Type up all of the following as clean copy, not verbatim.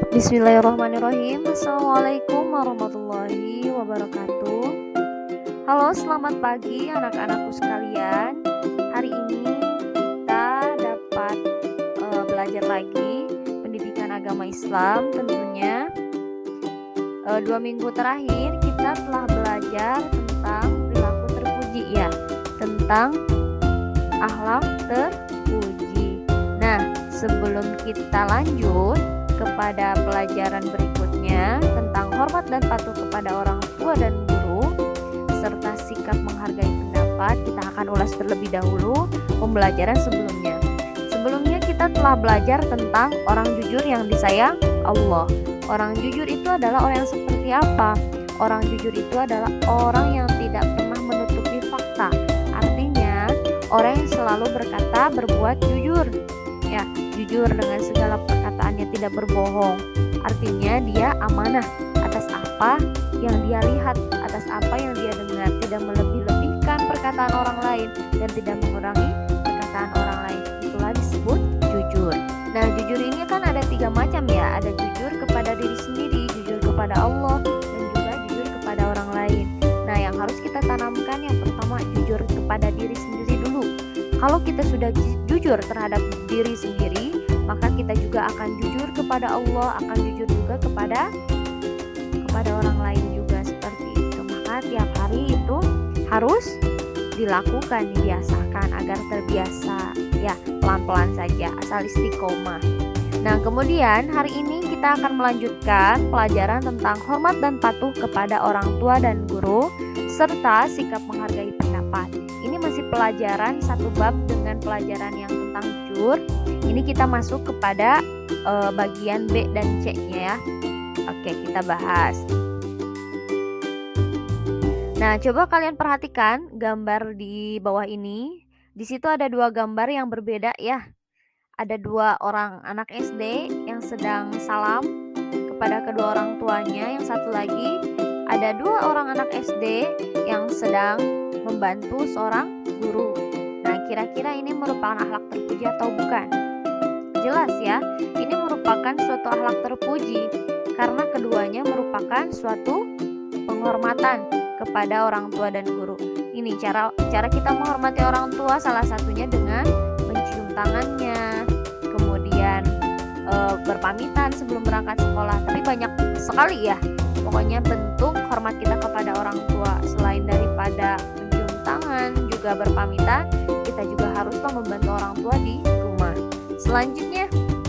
Bismillahirrahmanirrahim. Assalamualaikum warahmatullahi wabarakatuh. Halo, selamat pagi anak-anakku sekalian. Hari ini kita dapat belajar lagi pendidikan agama Islam tentunya. 2 minggu terakhir kita telah belajar tentang perilaku terpuji ya, tentang akhlak terpuji. Nah, sebelum kita lanjut kepada pelajaran berikutnya tentang hormat dan patuh kepada orang tua dan guru serta sikap menghargai pendapat, kita akan ulas terlebih dahulu pembelajaran sebelumnya. Sebelumnya kita telah belajar tentang orang jujur yang disayang Allah. Orang jujur itu adalah orang yang seperti apa? Orang jujur itu adalah orang yang tidak pernah menutupi fakta. Artinya orang yang selalu berkata, berbuat jujur. Ya, jujur dengan segala perkataannya, tidak berbohong. Artinya dia amanah atas apa yang dia lihat, atas apa yang dia dengar, tidak melebih-lebihkan perkataan orang lain dan tidak mengurangi perkataan orang lain. Itulah disebut jujur. Nah, jujur ini kan ada 3 macam ya. Ada jujur kepada diri sendiri, jujur kepada Allah, dan juga jujur kepada orang lain. Nah, yang harus kita tanamkan yang pertama jujur kepada diri sendiri dulu. Kalau kita sudah jujur terhadap diri sendiri, maka kita juga akan jujur kepada Allah, akan jujur juga kepada orang lain juga seperti itu. Maka tiap hari itu harus dilakukan, dibiasakan agar terbiasa. Ya, pelan-pelan saja, asal istiqomah. Nah, kemudian hari ini kita akan melanjutkan pelajaran tentang hormat dan patuh kepada orang tua dan guru serta sikap menghargai pendapat. Ini masih pelajaran satu bab dengan pelajaran yang tentang jujur. Ini kita masuk kepada bagian B dan C-nya ya. Oke, kita bahas. Nah, coba kalian perhatikan gambar di bawah ini. Di situ ada 2 gambar yang berbeda ya. Ada 2 orang anak SD yang sedang salam kepada kedua orang tuanya. Yang satu lagi ada 2 orang anak SD yang sedang membantu seorang guru. Nah, kira-kira ini merupakan akhlak terpuji atau bukan? Jelas ya, ini merupakan suatu akhlak terpuji karena keduanya merupakan suatu penghormatan kepada orang tua dan guru. Ini cara kita menghormati orang tua, salah satunya dengan mencium tangannya, kemudian berpamitan sebelum berangkat sekolah. Tapi banyak sekali ya, pokoknya bentuk hormat kita kepada orang tua. Selain daripada mencium tangan, juga berpamitan, kita juga haruslah membantu orang tua di rumah. Selanjutnya,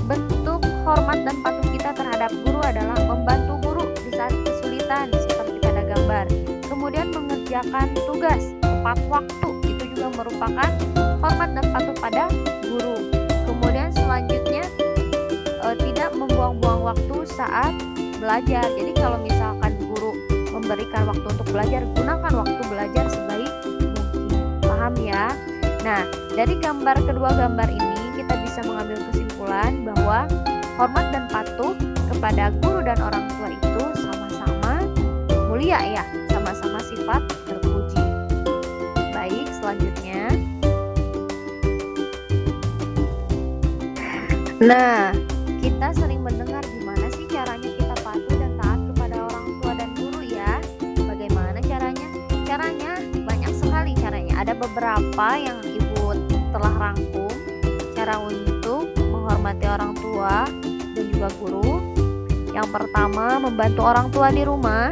bentuk hormat dan patuh kita terhadap guru adalah membantu guru di saat kesulitan seperti pada gambar. Kemudian mengerjakan tugas tepat waktu, itu juga merupakan hormat dan patuh pada guru. Kemudian selanjutnya tidak membuang-buang waktu saat belajar. Jadi kalau misalkan guru memberikan waktu untuk belajar, gunakan waktu belajar sebaik mungkin. Paham ya? Nah, dari kedua gambar ini kita bisa mengambil kesimpulan bahwa hormat dan patuh kepada guru dan orang tua itu sama-sama mulia ya, sama-sama sifat terpuji. Baik, selanjutnya. Nah, kita sering mendengar gimana sih caranya kita patuh dan taat kepada orang tua dan guru ya. Bagaimana caranya? Caranya banyak sekali caranya. Ada beberapa yang Ibu telah rangkum cara untuk menghormati orang tua dan juga guru. Yang pertama, membantu orang tua di rumah.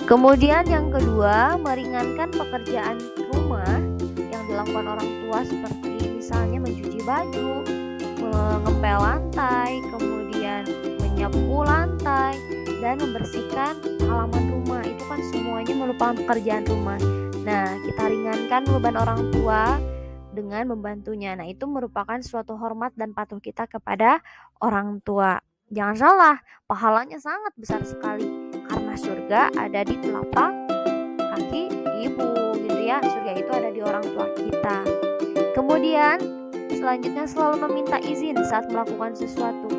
Kemudian yang kedua, meringankan pekerjaan rumah yang dilakukan orang tua seperti misalnya mencuci baju, mengepel lantai, kemudian menyapu lantai, dan membersihkan halaman rumah. Itu kan semuanya merupakan pekerjaan rumah. Nah, kita ringankan beban orang tua dengan membantunya. Nah, itu merupakan suatu hormat dan patuh kita kepada orang tua. Jangan salah, pahalanya sangat besar sekali karena surga ada di telapak kaki ibu gitu ya. Surga itu ada di orang tua kita. Kemudian selanjutnya selalu meminta izin saat melakukan sesuatu.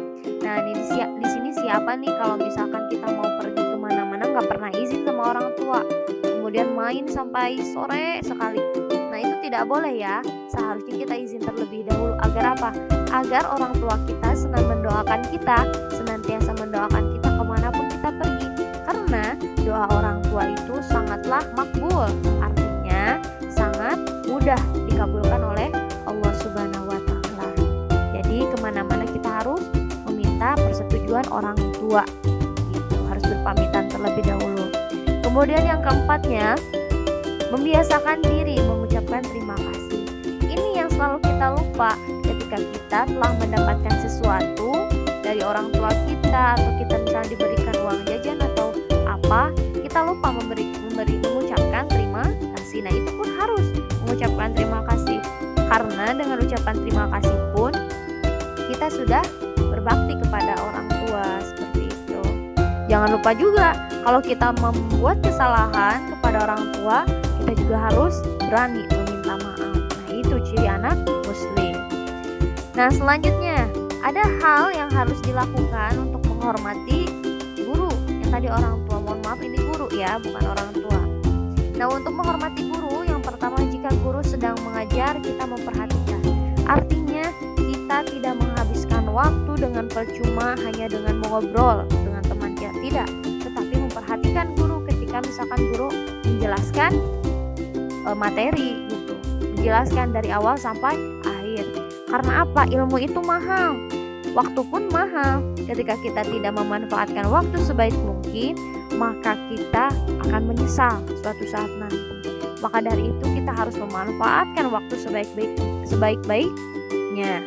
Nah, di sini siapa nih kalau misalkan kita mau pergi kemana-mana nggak pernah izin sama orang tua, kemudian main sampai sore sekali. Nah, itu tidak boleh ya. Seharusnya kita izin terlebih dahulu. Agar apa? Agar orang tua kita mendoakan kita, senantiasa mendoakan kita kemanapun kita pergi. Karena doa orang tua itu sangatlah makbul, artinya sangat mudah dikabulkan oleh Allah Subhanahu wa Ta'ala. Jadi kemana-mana kita harus meminta persetujuan orang tua, gitu. Harus berpamitan terlebih dahulu. Kemudian yang keempatnya, membiasakan diri mengucapkan terima kasih. Ini yang selalu kita lupa ketika kita telah mendapatkan sesuatu dari orang tua kita, atau kita misalnya diberikan uang jajan atau apa, kita lupa mengucapkan terima kasih. Nah, itu pun harus mengucapkan terima kasih, karena dengan ucapan terima kasih pun kita sudah berbakti kepada orang tua, seperti itu. Jangan lupa juga kalau kita membuat kesalahan kepada orang tua, kita juga harus berani meminta maaf. Nah, itu ciri anak muslim. Nah, selanjutnya ada hal yang harus dilakukan untuk menghormati guru. Yang tadi orang tua, mohon maaf ini guru ya, bukan orang tua. Nah, untuk menghormati guru, yang pertama, jika guru sedang mengajar, kita memperhatikan. Artinya kita tidak menghabiskan waktu dengan percuma hanya dengan mengobrol dengan teman kita, tidak, tetapi memperhatikan guru ketika misalkan guru menjelaskan materi gitu, menjelaskan dari awal sampai akhir. Karena apa? Ilmu itu mahal, waktu pun mahal. Ketika kita tidak memanfaatkan waktu sebaik mungkin, maka kita akan menyesal suatu saat nanti. Maka dari itu kita harus memanfaatkan waktu sebaik-baiknya.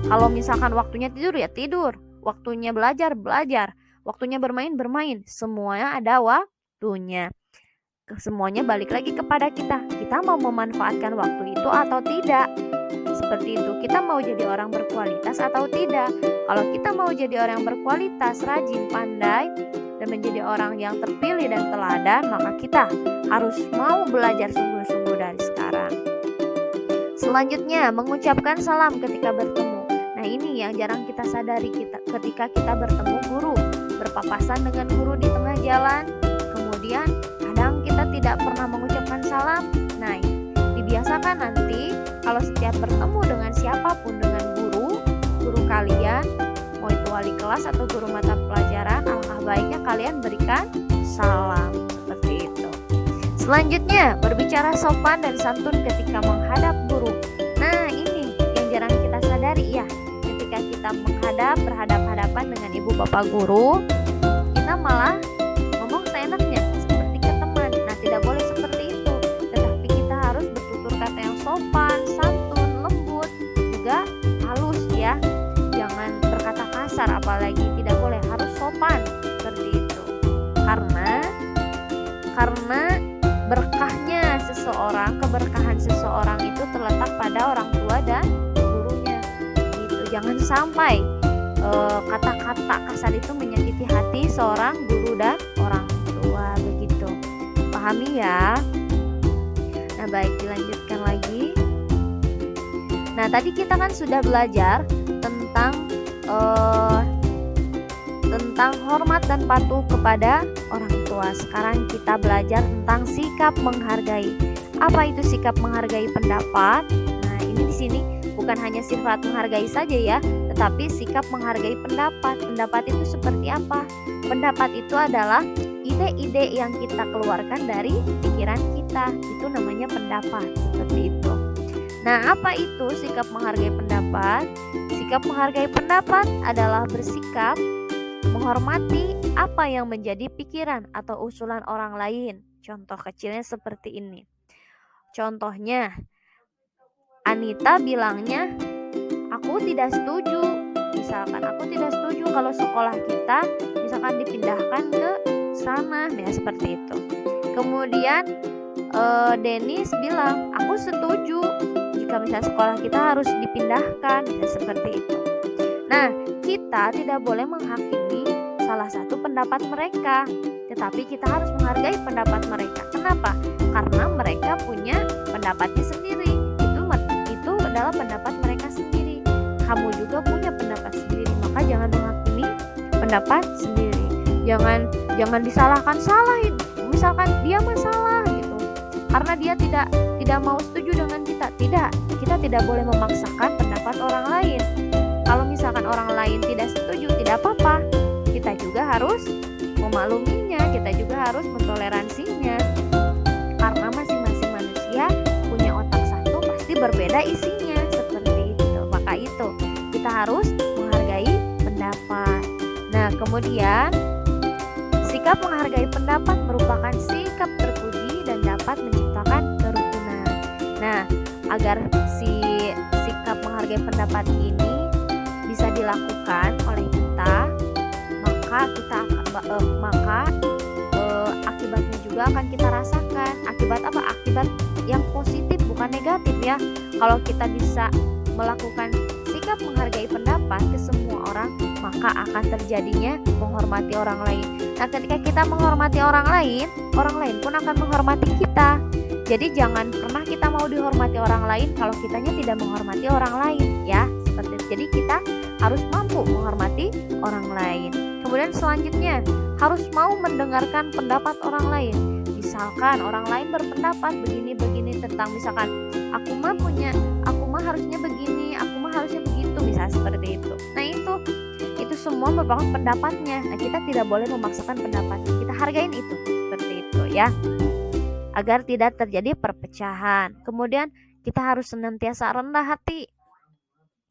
Kalau misalkan waktunya tidur ya tidur, waktunya belajar, waktunya bermain, semuanya ada waktunya. Semuanya balik lagi kepada kita. Kita mau memanfaatkan waktu itu atau tidak. Seperti itu, kita mau jadi orang berkualitas atau tidak. Kalau kita mau jadi orang yang berkualitas, rajin, pandai, dan menjadi orang yang terpilih dan teladan, maka kita harus mau belajar sungguh-sungguh dari sekarang. Selanjutnya, mengucapkan salam ketika bertemu. Nah, ini yang jarang kita sadari ketika kita bertemu guru, berpapasan dengan guru di tengah jalan, kemudian kadang kita tidak pernah mengucapkan salam. Nah, dibiasakan nanti kalau setiap bertemu dengan siapapun, dengan guru kalian, mau itu wali kelas atau guru mata pelajaran, alangkah baiknya kalian berikan salam, seperti itu. Selanjutnya, berbicara sopan dan santun ketika menghadap guru. Nah, ini yang jarang kita sadari ya. Ketika kita berhadapan-hadapan dengan ibu bapak guru, kita malah ngomong seenaknya seperti ke teman. Nah, tidak boleh seperti itu. Tetapi kita harus bertutur kata yang sopan, santun, lembut, juga halus ya. Jangan berkata kasar, apalagi tidak boleh, harus sopan seperti itu. Karena berkahnya seseorang, keberkahan seseorang itu terletak pada orang tua dan gurunya. Gitu. Jangan sampai kata-kata kasar itu menyakiti hati seorang guru dan orang tua, begitu. Pahami ya? Nah, baik, dilanjutkan lagi. Nah, tadi kita kan sudah belajar tentang hormat dan patuh kepada orang tua. Sekarang kita belajar tentang sikap menghargai. Apa itu sikap menghargai pendapat? Nah, ini di sini bukan hanya sifat menghargai saja ya, tetapi sikap menghargai pendapat. Pendapat itu seperti apa? Pendapat itu adalah ide-ide yang kita keluarkan dari pikiran kita. Itu namanya pendapat, seperti itu. Nah, apa itu sikap menghargai pendapat? Sikap menghargai pendapat adalah bersikap menghormati apa yang menjadi pikiran atau usulan orang lain. Contoh kecilnya seperti ini. Contohnya, Anita bilangnya, aku tidak setuju. Misalkan aku tidak setuju kalau sekolah kita misalkan dipindahkan ke sana, ya seperti itu. Kemudian Dennis bilang, aku setuju jika misalnya sekolah kita harus dipindahkan, ya seperti itu. Nah, kita tidak boleh menghakimi salah satu pendapat mereka, tetapi kita harus menghargai pendapat mereka. Kenapa? Karena mereka punya pendapatnya sendiri. Itu adalah pendapat mereka sendiri. Kamu juga punya pendapat sendiri, maka jangan menghakimi pendapat sendiri. Jangan disalahkan, salah misalkan dia masalah gitu. Karena dia tidak mau setuju dengan Tidak, kita tidak boleh memaksakan pendapat orang lain. Kalau misalkan orang lain tidak setuju, tidak apa-apa. Kita juga harus memakluminya, kita juga harus mentoleransinya. Karena masing-masing manusia punya otak satu, pasti berbeda isinya, seperti itu. Maka itu, kita harus menghargai pendapat. Nah, kemudian sikap menghargai pendapat merupakan sikap terpuji dan dapat menciptakan kerukunan. Nah, agar sikap menghargai pendapat ini bisa dilakukan oleh kita, maka akibatnya juga akan kita rasakan. Akibat apa? Akibat yang positif, bukan negatif ya. Kalau kita bisa melakukan sikap menghargai pendapat ke semua orang, maka akan terjadinya menghormati orang lain. Nah, ketika kita menghormati orang lain pun akan menghormati kita. Jadi jangan pernah kita mau dihormati orang lain kalau kitanya tidak menghormati orang lain ya. Seperti itu. Jadi kita harus mampu menghormati orang lain. Kemudian selanjutnya, harus mau mendengarkan pendapat orang lain. Misalkan orang lain berpendapat begini-begini tentang, misalkan aku mah harusnya begini, aku mah harusnya begitu, bisa seperti itu. Nah, itu semua merupakan pendapatnya. Nah, kita tidak boleh memaksakan pendapatnya. Kita hargain itu, seperti itu ya. Agar tidak terjadi perpecahan. Kemudian kita harus senantiasa rendah hati.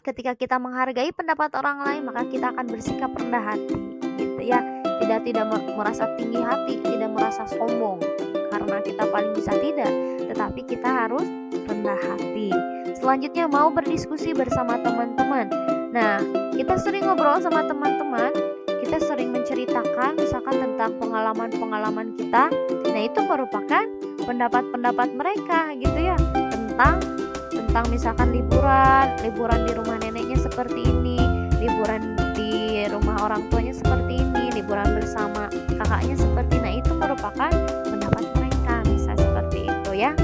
Ketika kita menghargai pendapat orang lain, maka kita akan bersikap rendah hati, gitu ya. Tidak merasa tinggi hati, tidak merasa sombong karena kita paling bisa, tidak, tetapi kita harus rendah hati. Selanjutnya, mau berdiskusi bersama teman-teman. Nah, kita sering ngobrol sama teman-teman, kita sering menceritakan misalkan tentang pengalaman-pengalaman kita. Nah, itu merupakan pendapat-pendapat mereka, gitu ya, tentang misalkan liburan di rumah neneknya seperti ini, liburan di rumah orang tuanya seperti ini, liburan bersama kakaknya seperti. Nah, itu merupakan pendapat mereka, bisa seperti itu ya.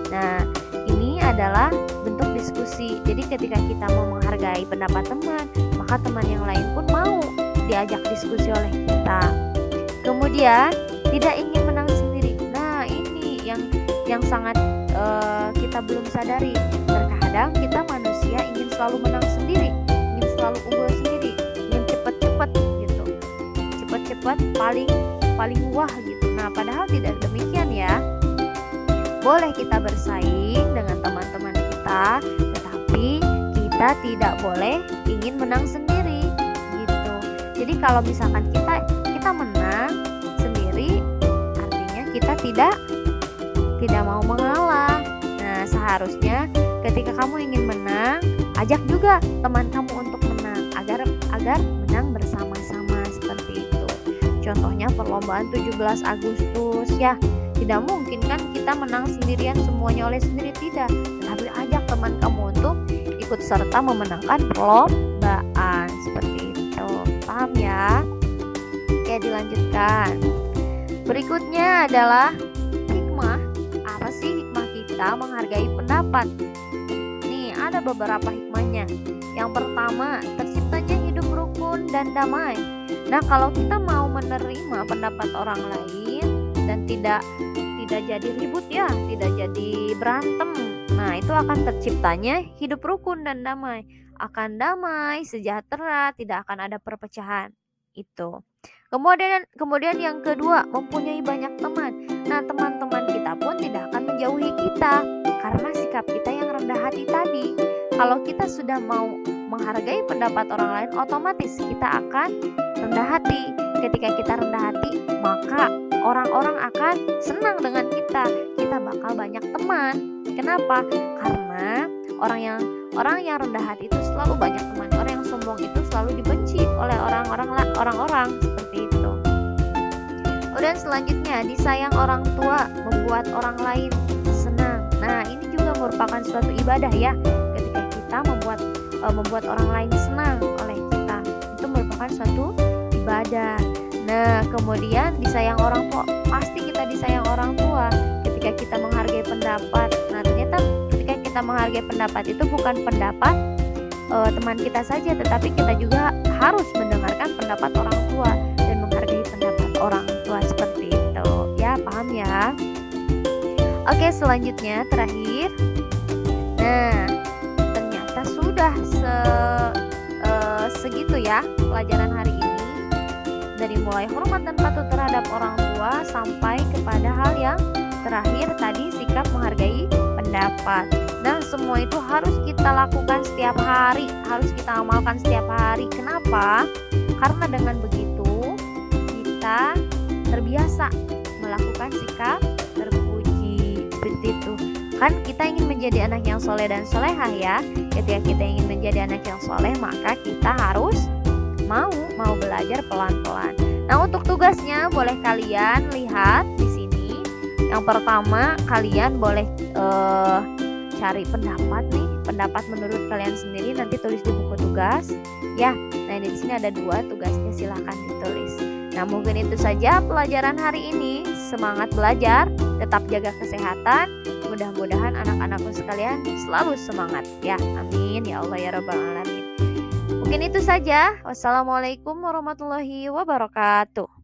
Nah, ini adalah bentuk diskusi. Jadi ketika kita mau menghargai pendapat teman, maka teman yang lain pun mau diajak diskusi oleh kita. Kemudian tidak ingin menang sendiri. Nah, ini yang sangat kita belum sadari. Terkadang kita manusia ingin selalu menang sendiri, ingin selalu unggul sendiri, ingin cepat-cepat gitu, cepat-cepat paling wah gitu. Nah, padahal tidak demikian ya. Boleh kita bersaing dengan teman-teman kita, tetapi kita tidak boleh ingin menang sendiri gitu. Jadi kalau misalkan kita menang sendiri, artinya kita tidak mau mengalah. Nah, seharusnya ketika kamu ingin menang, ajak juga teman kamu untuk menang agar menang bersama-sama, seperti itu. Contohnya perlombaan 17 Agustus ya. Tidak mungkin kan kita menang sendirian, semuanya oleh sendiri, tidak. Tetapi ajak teman kamu untuk ikut serta memenangkan perlombaan, seperti itu. Paham ya? Oke, dilanjutkan. Berikutnya adalah hikmah. Apa sih hikmah kita menghargai pendapat? Nih, ada beberapa hikmahnya. Yang pertama, terciptanya hidup rukun dan damai. Nah, kalau kita mau menerima pendapat orang lain dan tidak jadi ribut ya, tidak jadi berantem, nah itu akan terciptanya hidup rukun dan damai. Akan damai, sejahtera, tidak akan ada perpecahan. Itu. Kemudian yang kedua, mempunyai banyak teman. Nah, teman-teman kita pun tidak akan menjauhi kita karena sikap kita yang rendah hati tadi. Kalau kita sudah mau menghargai pendapat orang lain, otomatis kita akan rendah hati. Ketika kita rendah hati, maka orang-orang akan senang dengan kita. Kita bakal banyak teman. Kenapa? Karena orang yang rendah hati itu selalu banyak teman. Orang yang sombong itu selalu dibenci oleh orang-orang seperti itu. Kemudian selanjutnya, disayang orang tua membuat orang lain senang. Nah, ini juga merupakan suatu ibadah ya. Ketika kita membuat orang lain senang oleh kita, itu merupakan suatu ibadah. Nah, kemudian disayang orang tua, pasti kita disayang orang tua ketika kita menghargai pendapat. Nah, ternyata ketika kita menghargai pendapat itu bukan pendapat teman kita saja, tetapi kita juga harus mendengarkan pendapat orang tua dan menghargai pendapat orang tua, seperti itu ya. Paham ya? Oke, selanjutnya terakhir. Nah, ternyata sudah segitu ya pelajaran hari ini. Dari mulai hormat dan patuh terhadap orang tua sampai kepada hal yang terakhir tadi, sikap menghargai pendapat. Dan semua itu harus kita lakukan setiap hari, harus kita amalkan setiap hari. Kenapa? Karena dengan begitu kita terbiasa melakukan sikap terpuji. Seperti itu. Kan kita ingin menjadi anak yang soleh dan solehah ya. Ketika kita ingin menjadi anak yang soleh, maka kita harus mau belajar pelan-pelan. Nah, untuk tugasnya boleh kalian lihat di sini. Yang pertama, kalian boleh cari pendapat menurut kalian sendiri, nanti tulis di buku tugas ya. Nah, di sini ada 2 tugasnya, silahkan ditulis. Nah, mungkin itu saja pelajaran hari ini. Semangat belajar, tetap jaga kesehatan. Mudah-mudahan anak-anakku sekalian selalu semangat ya. Amin ya Allah ya Rabbal Alamin. Mungkin itu saja. Wassalamualaikum warahmatullahi wabarakatuh.